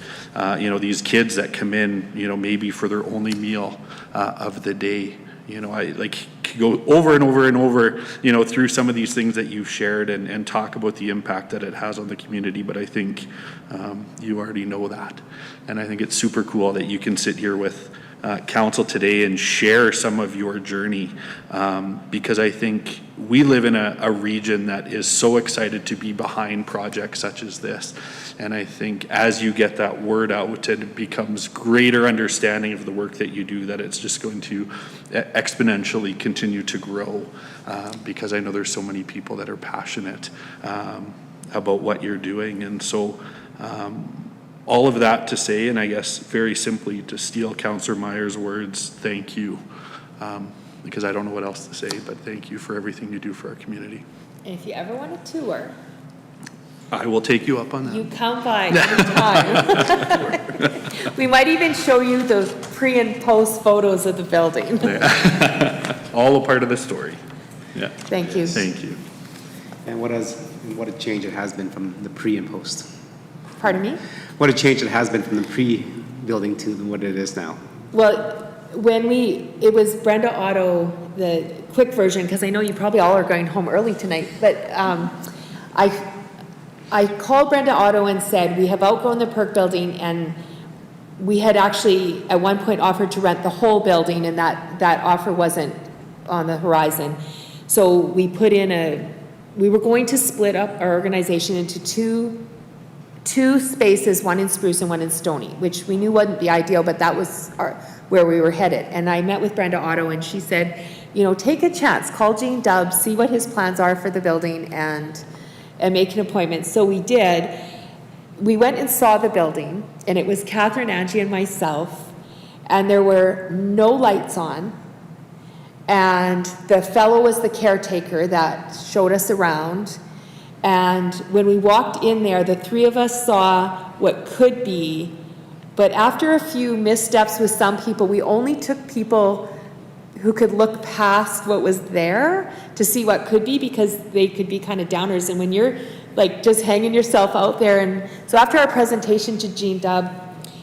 these kids that come in, maybe for their only meal of the day. I could go over and over and over, through some of these things that you've shared and talk about the impact that it has on the community. But I think you already know that. And I think it's super cool that you can sit here with council today and share some of your journey, because I think we live in a region that is so excited to be behind projects such as this. And I think as you get that word out and it becomes greater understanding of the work that you do, that it's just going to exponentially continue to grow, because I know there's so many people that are passionate about what you're doing. And so all of that to say, and I guess very simply to steal Councillor Meyer's words, thank you, because I don't know what else to say, but thank you for everything you do for our community. And if you ever want a tour, I will take you up on that. you come by anytime. We might even show you the pre and post photos of the building. All a part of the story. Yeah. Thank you. Thank you. And what a change it has been from the pre and post. Pardon me? What a change it has been from the pre-building to what it is now. Well, it was Brenda Otto, the quick version, because I know you probably all are going home early tonight, but I called Brenda Otto and said, we have outgrown the Perk building, and we had actually at one point offered to rent the whole building, and that offer wasn't on the horizon. So we put in we were going to split up our organization into two spaces, one in Spruce and one in Stony, which we knew wasn't the ideal, but that was where we were headed. And I met with Brenda Otto, and she said, take a chance, call Gene Dubs, see what his plans are for the building, and make an appointment. So we did. We went and saw the building, and it was Catherine, Angie, and myself, and there were no lights on. And the fellow was the caretaker that showed us around. And when we walked in there, the three of us saw what could be. But after a few missteps with some people, we only took people who could look past what was there to see what could be, because they could be kind of downers. And when you're like just hanging yourself out there. And so after our presentation to Gene Dubb,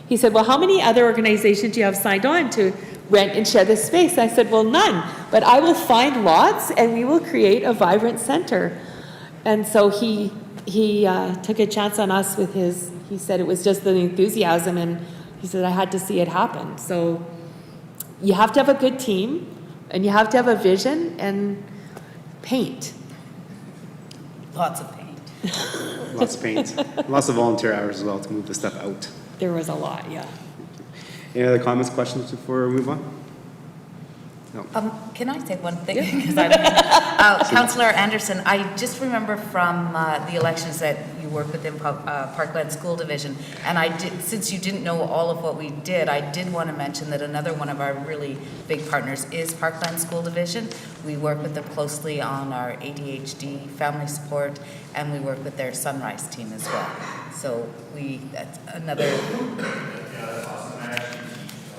he said, well, how many other organizations do you have signed on to rent and share this space? I said, well, none, but I will find lots and we will create a vibrant center. And so he took a chance on us with he said it was just the enthusiasm, and he said, I had to see it happen. So you have to have a good team, and you have to have a vision and paint. Lots of paint. Lots of paint. Lots of volunteer hours as well to move the stuff out. There was a lot, yeah. Any other comments, questions before we move on? No. Can I say one thing? Because Councillor Anderson, I just remember from the elections that you worked within Parkland School Division, and since you didn't know all of what we did, I did want to mention that another one of our really big partners is Parkland School Division. We work with them closely on our ADHD family support, and we work with their Sunrise team as well. So that's another...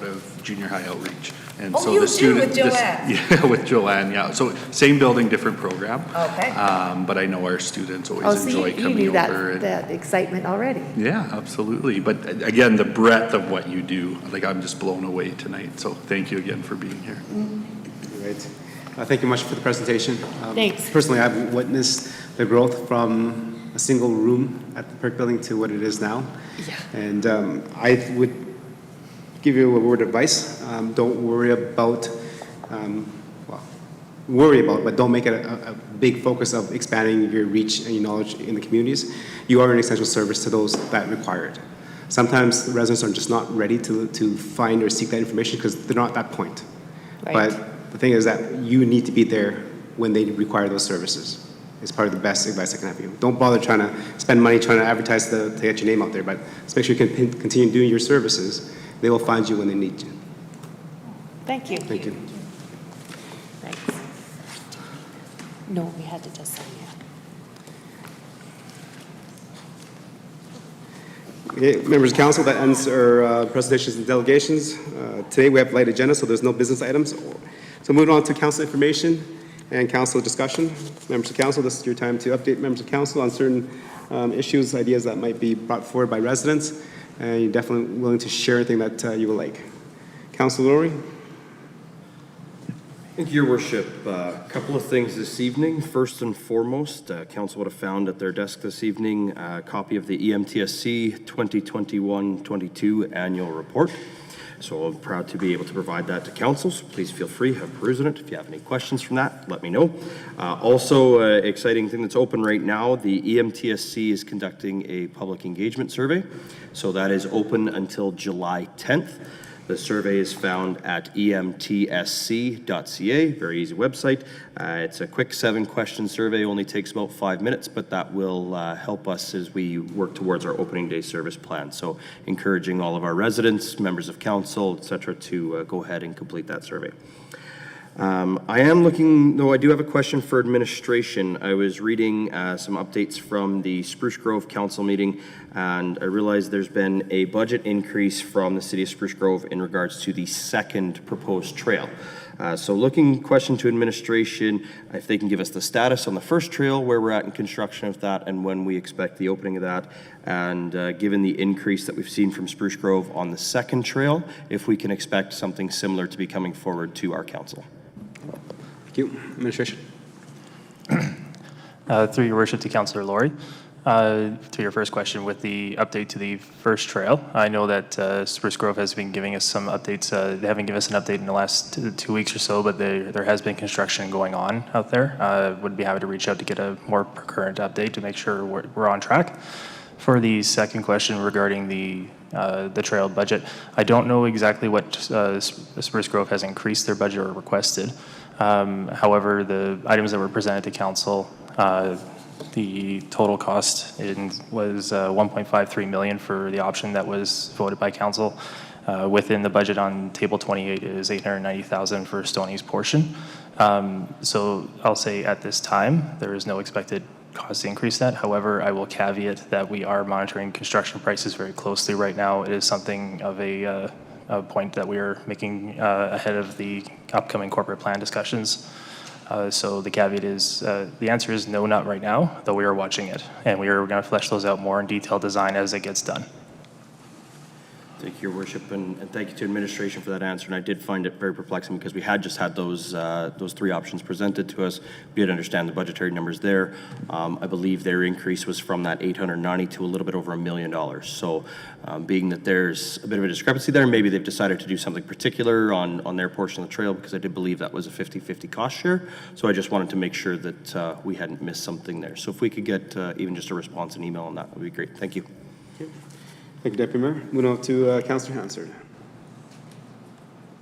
of junior high outreach. And Oh, so you the do, student, with Joanne? Yeah, with Joanne, yeah. So same building, different program. Okay. But I know our students Oh, always so enjoy you coming knew over. that excitement already. Yeah, absolutely. But again, the breadth of what you do, like I'm just blown away tonight. So thank you again for being here. Great. Thank you much for the presentation. Thanks. Personally, I've witnessed the growth from a single room at the Perk Building to what it is now. Yeah. And I would give you a word of advice. Don't worry about, worry about, but don't make it a big focus of expanding your reach and your knowledge in the communities. You are an essential service to those that require it. Sometimes the residents are just not ready to find or seek that information because they're not at that point. Right. But the thing is that you need to be there when they require those services. It's part of the best advice I can have you. Don't bother trying to spend money trying to advertise to get your name out there, but just make sure you can continue doing your services. They will find you when they need you. Thank you. Thank you. Thanks. No, we had to just sign it. Okay, members of council, that ends our presentations and delegations. Today we have light agenda, so there's no business items. So moving on to council information and council discussion. Members of council, this is your time to update members of council on certain issues, ideas that might be brought forward by residents, and you're definitely willing to share anything that you would like. Councilor Lowry? Thank you, Your Worship. A couple of things this evening. First and foremost, Council would have found at their desk this evening a copy of the EMTSC 2021-22 annual report. So I'm proud to be able to provide that to Council, so please feel free to peruse it. If you have any questions from that, let me know. Also, exciting thing that's open right now, the EMTSC is conducting a public engagement survey. So that is open until July 10th. The survey is found at emtsc.ca, very easy website. It's a quick 7-question survey, only takes about 5 minutes, but that will help us as we work towards our opening day service plan. So encouraging all of our residents, members of council, etc., to go ahead and complete that survey. I am looking, though I do have a question for administration. I was reading some updates from the Spruce Grove Council meeting, and I realized there's been a budget increase from the City of Spruce Grove in regards to the second proposed trail. So question to administration, if they can give us the status on the first trail, where we're at in construction of that, and when we expect the opening of that, and given the increase that we've seen from Spruce Grove on the second trail, if we can expect something similar to be coming forward to our council. Thank you. Administration. Through your worship to Councillor Lowry. To your first question with the update to the first trail, I know that Spruce Grove has been giving us some updates. They haven't given us an update in the last 2 weeks or so, but there has been construction going on out there. Would be happy to reach out to get a more current update to make sure we're on track. For the second question regarding the trail budget, I don't know exactly what Spruce Grove has increased their budget or requested. However, the items that were presented to council, the total cost was 1.53 million for the option that was voted by council. Within the budget on table 28 is 890,000 for Stony's portion. So I'll say at this time, there is no expected cost to increase that. However, I will caveat that we are monitoring construction prices very closely right now. It is something of a point that we are making ahead of the upcoming corporate plan discussions. So the caveat is, the answer is no, not right now, though we are watching it. And we are going to flesh those out more in detailed design as it gets done. Thank you, Your Worship, and thank you to administration for that answer. And I did find it very perplexing because we had just had those three options presented to us. We did understand the budgetary numbers there. I believe their increase was from that 890 to a little bit over $1 million. So being that there's a bit of a discrepancy there, maybe they've decided to do something particular on their portion of the trail, because I did believe that was a 50-50 cost share. So I just wanted to make sure that we hadn't missed something there. So if we could get even just a response and email on that, would be great. Thank you. Thank you, Deputy Mayor. Moving on to Councillor Hansard.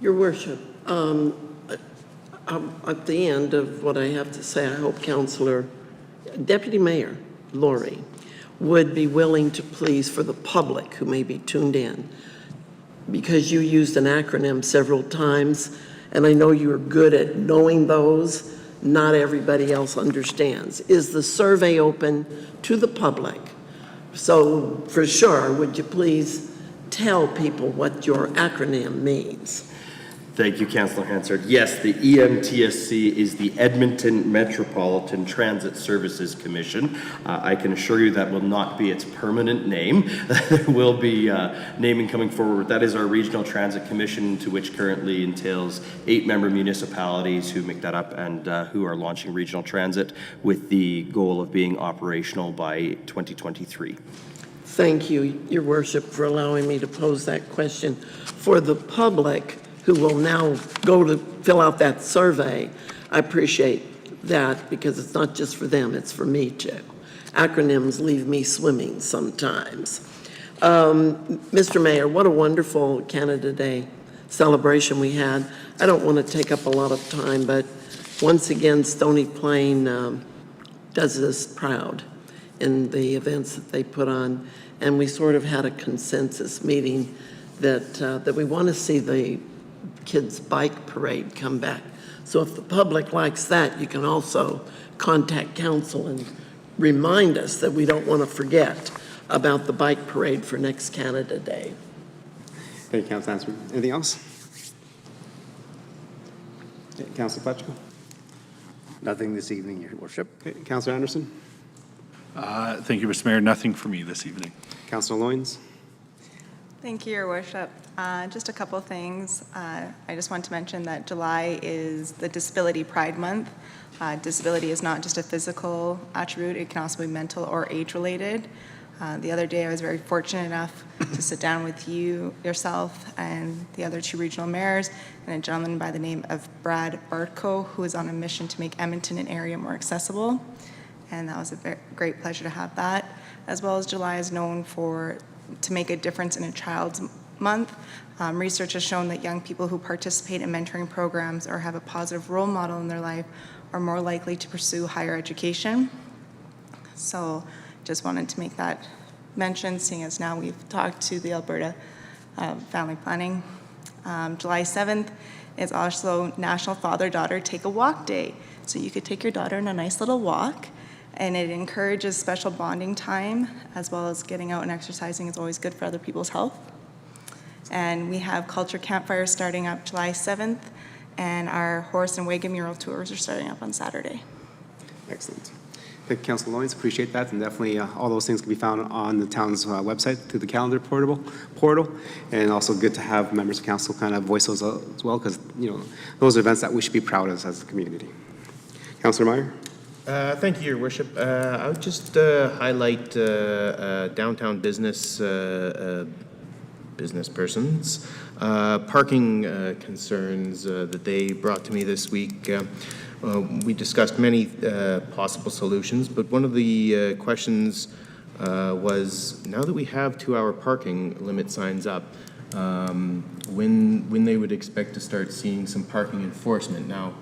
Your Worship, at the end of what I have to say, I hope Deputy Mayor Laurie would be willing to please, for the public who may be tuned in, because you used an acronym several times, and I know you're good at knowing those, not everybody else understands. Is the survey open to the public? So for sure, would you please tell people what your acronym means? Thank you, Councillor Hansard. Yes, the EMTSC is the Edmonton Metropolitan Transit Services Commission. I can assure you that will not be its permanent name. There will be naming coming forward. That is our Regional Transit Commission, to which currently entails 8-member municipalities who make that up and who are launching regional transit with the goal of being operational by 2023. Thank you, Your Worship, for allowing me to pose that question. For the public who will now go to fill out that survey, I appreciate that, because it's not just for them, it's for me too. Acronyms leave me swimming sometimes. Mr. Mayor, what a wonderful Canada Day celebration we had. I don't want to take up a lot of time, but once again, Stony Plain does us proud in the events that they put on, and we sort of had a consensus meeting that we want to see the kids' bike parade come back. So if the public likes that, you can also contact council and remind us that we don't want to forget about the bike parade for next Canada Day. Thank you, Councillor Hansard. Anything else? Okay, Councillor Pacheco. Nothing this evening, Your Worship. Okay, Councillor Anderson. Thank you, Mr. Mayor. Nothing for me this evening. Councillor Loynes. Thank you, Your Worship. Just a couple of things. I just want to mention that July is the Disability Pride Month. Disability is not just a physical attribute, it can also be mental or age-related. The other day I was very fortunate enough to sit down with yourself and the other two regional mayors and a gentleman by the name of Brad Bartko, who is on a mission to make Edmonton an area more accessible. And that was a great pleasure to have that. As well as July is known to make a difference in a child's month. Research has shown that young people who participate in mentoring programs or have a positive role model in their life are more likely to pursue higher education. So just wanted to make that mention, seeing as now we've talked to the Alberta Family Planning. July 7th is also National Father-Daughter Take a Walk Day. So you could take your daughter on a nice little walk, and it encourages special bonding time, as well as getting out and exercising is always good for other people's health. And we have culture campfires starting up July 7th, and our horse and wagon mural tours are starting up on Saturday. Excellent. Thank you, Councillor Loynes. Appreciate that. And definitely all those things can be found on the town's website through the calendar portal. And also good to have members of council kind of voice those as well, because those are events that we should be proud of as a community. Councillor Meyer. Thank you, Your Worship. I would just highlight downtown business persons, parking concerns that they brought to me this week. We discussed many possible solutions, but one of the questions was, now that we have 2-hour parking limit signs up, when they would expect to start seeing some parking enforcement. Now,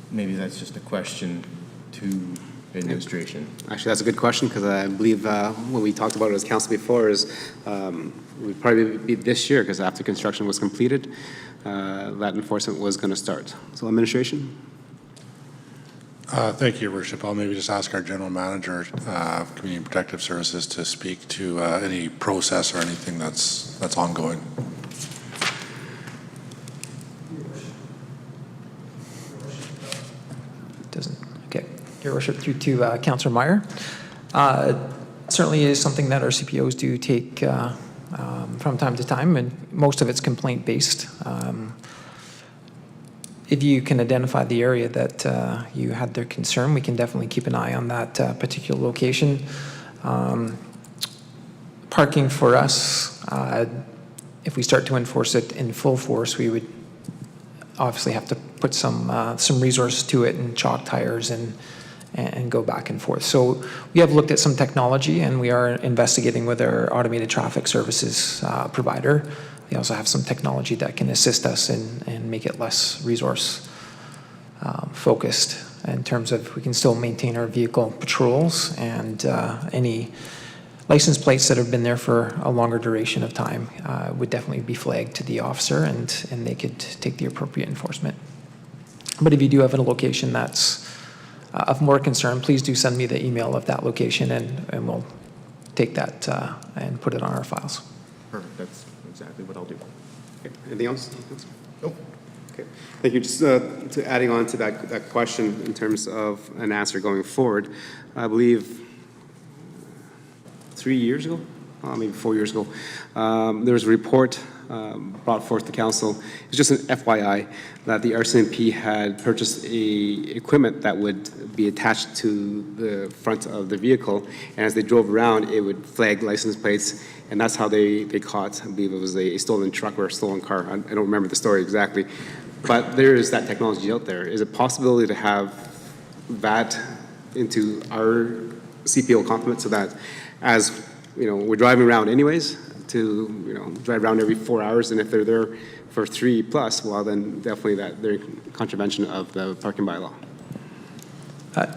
maybe that's just a question to administration. Actually, that's a good question, because I believe when we talked about it as council before is would probably be this year, because after construction was completed, that enforcement was going to start. So administration? Thank you, Your Worship. I'll maybe just ask our General Manager of Community Protective Services to speak to any process or anything that's ongoing. Doesn't. Okay. Your Worship, through to Councillor Meyer. Certainly is something that our CPOs do take from time to time, and most of it's complaint-based. If you can identify the area that you had their concern, we can definitely keep an eye on that particular location. Parking for us, if we start to enforce it in full force, we would obviously have to put some resource to it and chalk tires and go back and forth. So we have looked at some technology, and we are investigating with our automated traffic services provider. They also have some technology that can assist us and make it less resource focused in terms of we can still maintain our vehicle patrols, and any license plates that have been there for a longer duration of time would definitely be flagged to the officer, and they could take the appropriate enforcement. But if you do have a location that's of more concern, please do send me the email of that location, and we'll take that and put it on our files. Perfect. That's exactly what I'll do. Okay. Anything else? Nope. Okay. Thank you. Just to adding on to that question in terms of an answer going forward, I believe 3 years ago, maybe 4 years ago, there was a report brought forth to council. It's just an FYI that the RCMP had purchased equipment that would be attached to the front of the vehicle, and as they drove around, it would flag license plates, and that's how they caught, I believe it was a stolen truck or a stolen car. I don't remember the story exactly, but there is that technology out there. Is it a possibility to have that into our CPO complement so that as we're driving around anyways, to drive around every 4 hours, and if they're there for 3+, well then definitely that they're in contravention of the parking bylaw.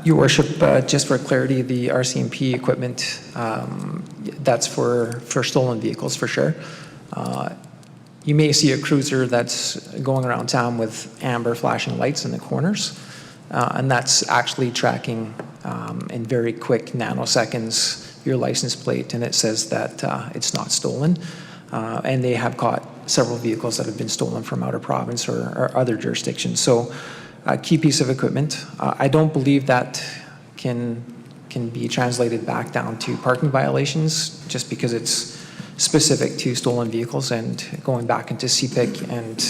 Your Worship, just for clarity, the RCMP equipment, that's for stolen vehicles for sure. You may see a cruiser that's going around town with amber flashing lights in the corners, and that's actually tracking in very quick nanoseconds your license plate, and it says that it's not stolen. And they have caught several vehicles that have been stolen from outer province or other jurisdictions. So a key piece of equipment. I don't believe that can be translated back down to parking violations, just because it's specific to stolen vehicles and going back into CPIC and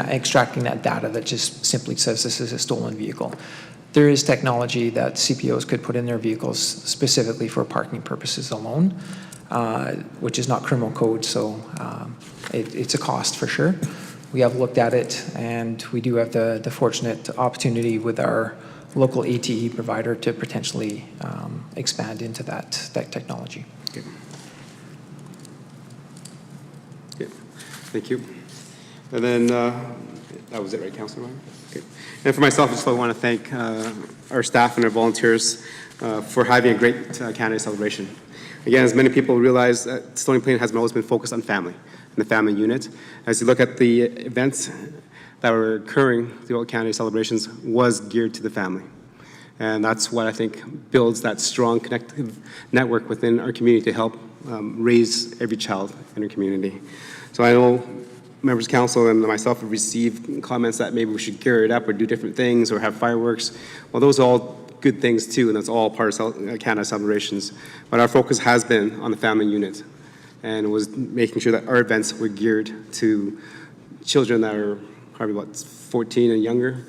extracting that data that just simply says this is a stolen vehicle. There is technology that CPOs could put in their vehicles specifically for parking purposes alone, which is not criminal code, so it's a cost for sure. We have looked at it, and we do have the fortunate opportunity with our local ATE provider to potentially expand into that technology. Okay. Okay. Thank you. And then that was it, right, Councilor Meyer? Okay. And for myself, I just want to thank our staff and our volunteers for having a great Canada celebration. Again, as many people realize, Stony Plain has always been focused on family and the family unit. As you look at the events that were occurring throughout Canada celebrations was geared to the family. And that's what I think builds that strong connective network within our community to help raise every child in our community. So I know members of council and myself have received comments that maybe we should gear it up or do different things or have fireworks. Well, those are all good things too, and that's all part of Canada celebrations. But our focus has been on the family unit, and it was making sure that our events were geared to children that are probably about 14 and younger,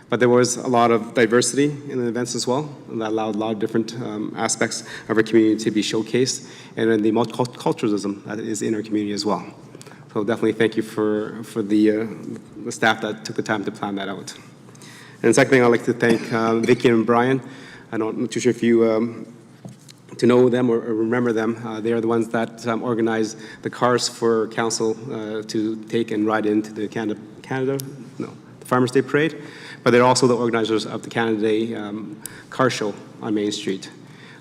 But there was a lot of diversity in the events as well, and that allowed a lot of different aspects of our community to be showcased, and then the multiculturalism that is in our community as well. So definitely thank you for the staff that took the time to plan that out. And second thing, I'd like to thank Vicki and Brian. I'm not too sure if you to know them or remember them. They are the ones that organize the cars for council to take and ride into the the Farmers Day Parade, but they're also the organizers of the Canada Day car show on Main Street.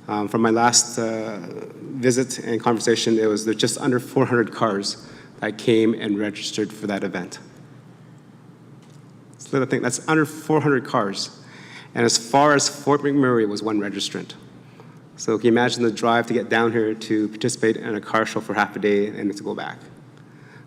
From my last visit and conversation, there's just under 400 cars that came and registered for that event. So I think that's under 400 cars. And as far as Fort McMurray was one registrant. So can you imagine the drive to get down here to participate in a car show for half a day and to go back?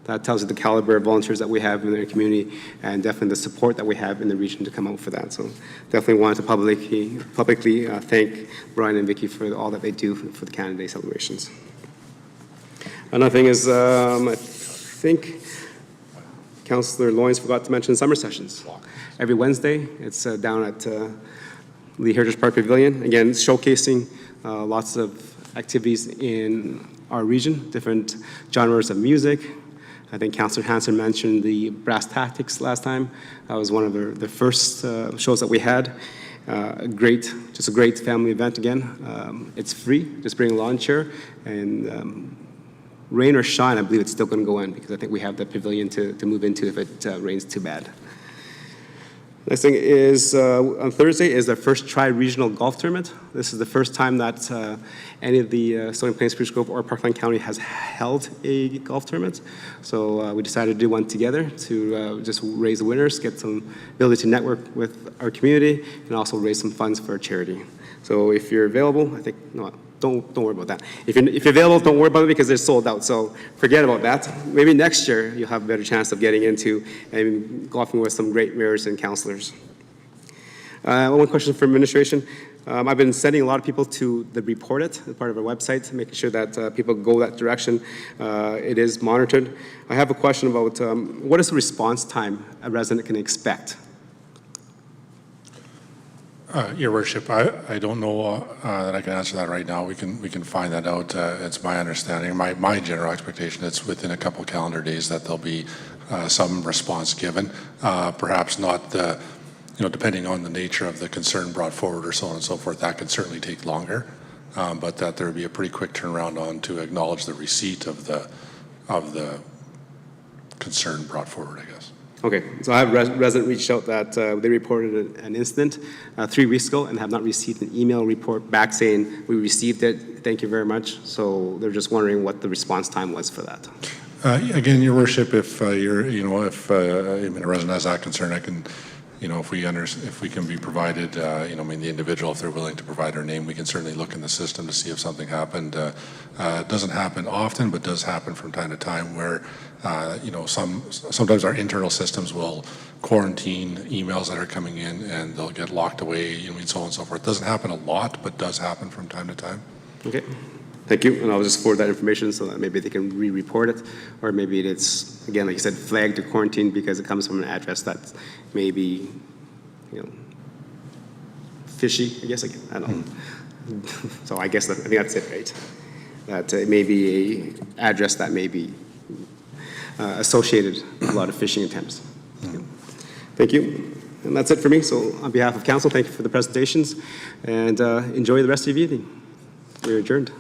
That tells you the caliber of volunteers that we have in the community and definitely the support that we have in the region to come out for that. So definitely wanted to publicly thank Brian and Vicki for all that they do for the Canada Day celebrations. Another thing is, I think Councillor Loynes forgot to mention summer sessions. Every Wednesday, it's down at the Heritage Park Pavilion. Again, showcasing lots of activities in our region, different genres of music. I think Councillor Hanson mentioned the Brass Tactics last time. That was one of the first shows that we had. Just a great family event again. It's free, just bring a lawn chair, and rain or shine, I believe it's still going to go in because I think we have the pavilion to move into if it rains too bad. Next thing is, on Thursday is the first tri-regional golf tournament. This is the first time that any of the Stony Plains, Spruce Grove, or Parkland County has held a golf tournament. So we decided to do one together to just raise the winners, get some ability to network with our community, and also raise some funds for a charity. So if you're available, I think, no, don't worry about that. If you're available, don't worry about it because they're sold out. So forget about that. Maybe next year you'll have a better chance of getting into and golfing with some great mayors and councillors. One question for administration. I've been sending a lot of people to the Report It, as part of our website, making sure that people go that direction. It is monitored. I have a question about what is the response time a resident can expect? Your Worship, I don't know that I can answer that right now. We can find that out. It's my understanding, my general expectation, it's within a couple calendar days that there'll be some response given. Perhaps not the, depending on the nature of the concern brought forward or so on and so forth, that could certainly take longer. But that there would be a pretty quick turnaround on to acknowledge the receipt of the concern brought forward, I guess. Okay, so I have a resident reached out that they reported an incident 3 weeks ago and have not received an email report back saying, we received it, thank you very much. So they're just wondering what the response time was for that. Again, Your Worship, if if a resident has that concern, I can, if we can be provided, the individual, if they're willing to provide their name, we can certainly look in the system to see if something happened. It doesn't happen often, but does happen from time to time where, sometimes our internal systems will quarantine emails that are coming in and they'll get locked away, and so on and so forth. It doesn't happen a lot, but does happen from time to time. Okay, thank you. And I'll just forward that information so that maybe they can re-report it, or maybe it's, again, like you said, flagged to quarantine because it comes from an address that's maybe, fishy, I guess. I don't know. So I guess I think that's it, right? That it may be an address that may be associated with a lot of phishing attempts. Thank you. And that's it for me. So on behalf of council, thank you for the presentations, and enjoy the rest of your evening. We're adjourned.